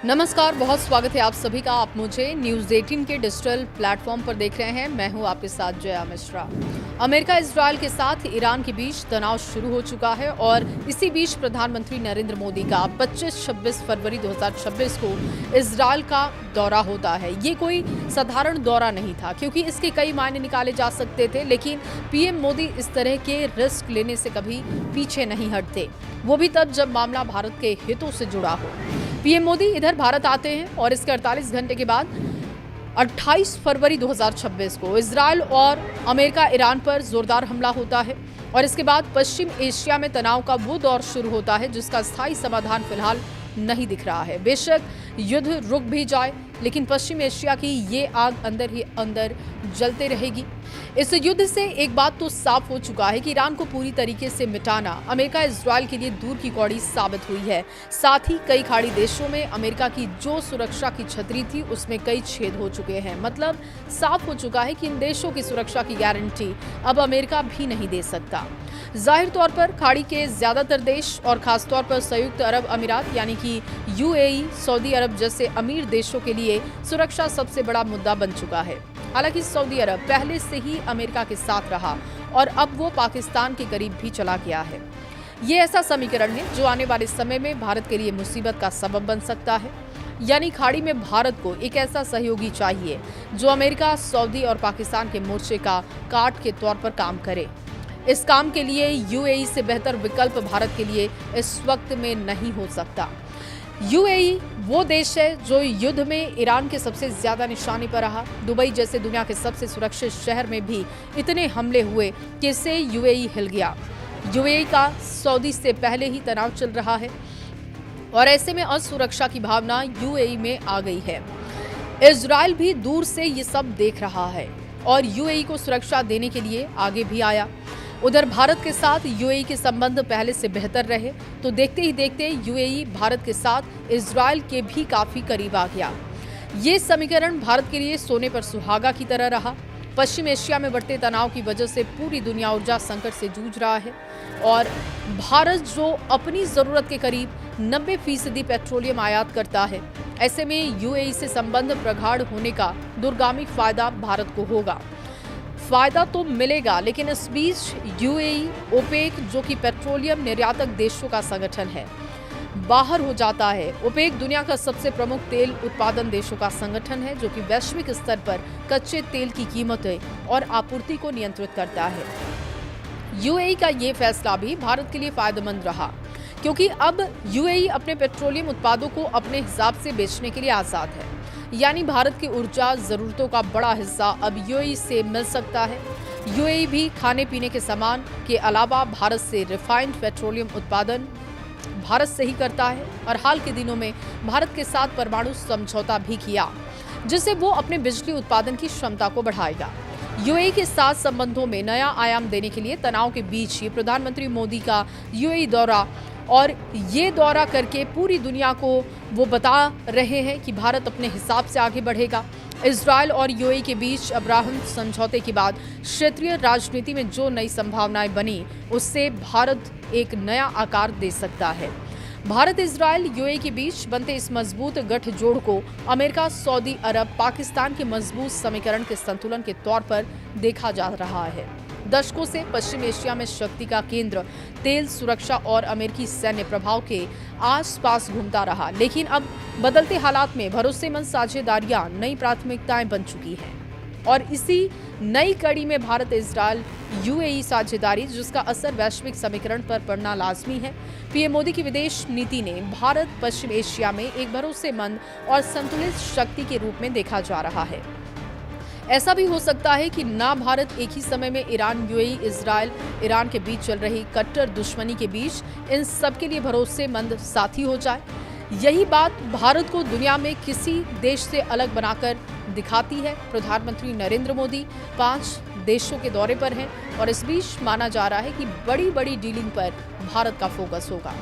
नमस्कार, बहुत स्वागत है आप सभी का। आप मुझे न्यूज़ 18 के डिजिटल प्लेटफॉर्म पर देख रहे हैं। मैं हूं आपके साथ जया मिश्रा। अमेरिका इजरायल के साथ ईरान के बीच तनाव शुरू हो चुका है और इसी बीच प्रधानमंत्री नरेंद्र मोदी का 25-26 फरवरी 2026 को इजरायल का दौरा होता है। ये कोई साधारण दौरा नहीं था, क्योंकि इसके कई मायने निकाले जा सकते थे, लेकिन पीएम मोदी इस तरह के रिस्क लेने से कभी पीछे नहीं हटते, वो भी तब जब मामला भारत के हितों से जुड़ा हो। पीएम मोदी इधर भारत आते हैं और इसके 48 घंटे के बाद 28 फरवरी 2026 को इजरायल और अमेरिका ईरान पर जोरदार हमला होता है और इसके बाद पश्चिम एशिया में तनाव का वो दौर शुरू होता है जिसका स्थायी समाधान फिलहाल नहीं दिख रहा है। बेशक युद्ध रुक भी जाए, लेकिन पश्चिम एशिया की ये आग अंदर ही अंदर जलते रहेगी। इस युद्ध से एक बात तो साफ हो चुका है कि ईरान को पूरी तरीके से मिटाना अमेरिका इजरायल के लिए दूर की कौड़ी साबित हुई है। साथ ही कई खाड़ी देशों में अमेरिका की जो सुरक्षा की छतरी थी उसमें कई छेद हो चुके हैं। मतलब साफ हो चुका है कि इन देशों की सुरक्षा की गारंटी अब अमेरिका भी नहीं दे सकता। जाहिर तौर पर खाड़ी के ज्यादातर देश और खासतौर पर संयुक्त अरब अमीरात यानी कि यूएई, सऊदी अरब जैसे अमीर देशों के लिए सुरक्षा सबसे बड़ा मुद्दा बन चुका है। हालांकि सऊदी अरब पहले से ही अमेरिका के साथ रहा और अब वो पाकिस्तान के करीब भी चला गया है। ये ऐसा समीकरण है जो आने वाले समय में भारत के लिए मुसीबत का सबब बन सकता है। यानी खाड़ी में भारत को एक ऐसा सहयोगी चाहिए जो अमेरिका, सऊदी और पाकिस्तान के मोर्चे का काट के तौर पर काम करे। इस काम के लिए यूएई से बेहतर विकल्प भारत के लिए इस वक्त में नहीं हो सकता। यूएई वो देश है जो युद्ध में ईरान के सबसे ज्यादा निशाने पर रहा। दुबई जैसे दुनिया के सबसे सुरक्षित शहर में भी इतने हमले हुए कि इससे यूएई हिल गया। यूएई का सऊदी से पहले ही तनाव चल रहा है और ऐसे में असुरक्षा की भावना यूएई में आ गई है। इजरायल भी दूर से ये सब देख रहा है और यूएई को सुरक्षा देने के लिए आगे भी आया। उधर भारत के साथ यूएई के संबंध पहले से बेहतर रहे तो देखते ही देखते यूएई भारत के साथ इजरायल के भी काफी करीब आ गया। ये समीकरण भारत के लिए सोने पर सुहागा की तरह रहा। पश्चिम एशिया में बढ़ते तनाव की वजह से पूरी दुनिया ऊर्जा संकट से जूझ रहा है और भारत जो अपनी जरूरत के करीब 90% पेट्रोलियम आयात करता है, ऐसे में यूएई से संबंध प्रगाढ़ होने का दूरगामी फायदा भारत को होगा। फायदा तो मिलेगा, लेकिन इस बीच यूएई ओपेक जो कि पेट्रोलियम निर्यातक देशों का संगठन है, बाहर हो जाता है। ओपेक दुनिया का सबसे प्रमुख तेल उत्पादन देशों का संगठन है जो कि वैश्विक स्तर पर कच्चे तेल की कीमतें और आपूर्ति को नियंत्रित करता है। यूएई का ये फैसला भी भारत के लिए फायदेमंद रहा, क्योंकि अब यूएई अपने पेट्रोलियम उत्पादों को अपने हिसाब से बेचने के लिए आजाद है। यानी भारत की ऊर्जा जरूरतों का बड़ा हिस्सा अब यूएई से मिल सकता है। यूएई भी खाने पीने के सामान के अलावा भारत से रिफाइंड पेट्रोलियम उत्पादन भारत से ही करता है और हाल के दिनों में भारत के साथ परमाणु समझौता भी किया, जिससे वो अपने बिजली उत्पादन की क्षमता को बढ़ाएगा। यूएई के साथ संबंधों में नया आयाम देने के लिए तनाव के बीच ये प्रधानमंत्री मोदी का यूएई दौरा और ये दौरा करके पूरी दुनिया को वो बता रहे हैं कि भारत अपने हिसाब से आगे बढ़ेगा। इजरायल और यूएई के बीच अब्राहम समझौते के बाद क्षेत्रीय राजनीति में जो नई संभावनाएं बनी, उससे भारत एक नया आकार दे सकता है। भारत, इजरायल, यूएई के बीच बनते इस मजबूत गठजोड़ को अमेरिका, सऊदी अरब, पाकिस्तान के मजबूत समीकरण के संतुलन के तौर पर देखा जा रहा है। दशकों से पश्चिम एशिया में शक्ति का केंद्र तेल सुरक्षा और अमेरिकी सैन्य प्रभाव के आसपास घूमता रहा, लेकिन अब बदलते हालात में भरोसेमंद साझेदारियां नई प्राथमिकताएं बन चुकी हैं और इसी नई कड़ी में भारत इजरायल यूएई साझेदारी, जिसका असर वैश्विक समीकरण पर पड़ना लाजमी है। पीएम मोदी की विदेश नीति ने भारत पश्चिम एशिया में एक भरोसेमंद और संतुलित शक्ति के रूप में देखा जा रहा है। ऐसा भी हो सकता है कि ना भारत एक ही समय में ईरान, यूएई, इजरायल, ईरान के बीच चल रही कट्टर दुश्मनी के बीच इन सब के लिए भरोसेमंद साथी हो जाए। यही बात भारत को दुनिया में किसी देश से अलग बनाकर दिखाती है। प्रधानमंत्री नरेंद्र मोदी 5 देशों के दौरे पर हैं और इस बीच माना जा रहा है कि बड़ी बड़ी डीलिंग पर भारत का फोकस होगा।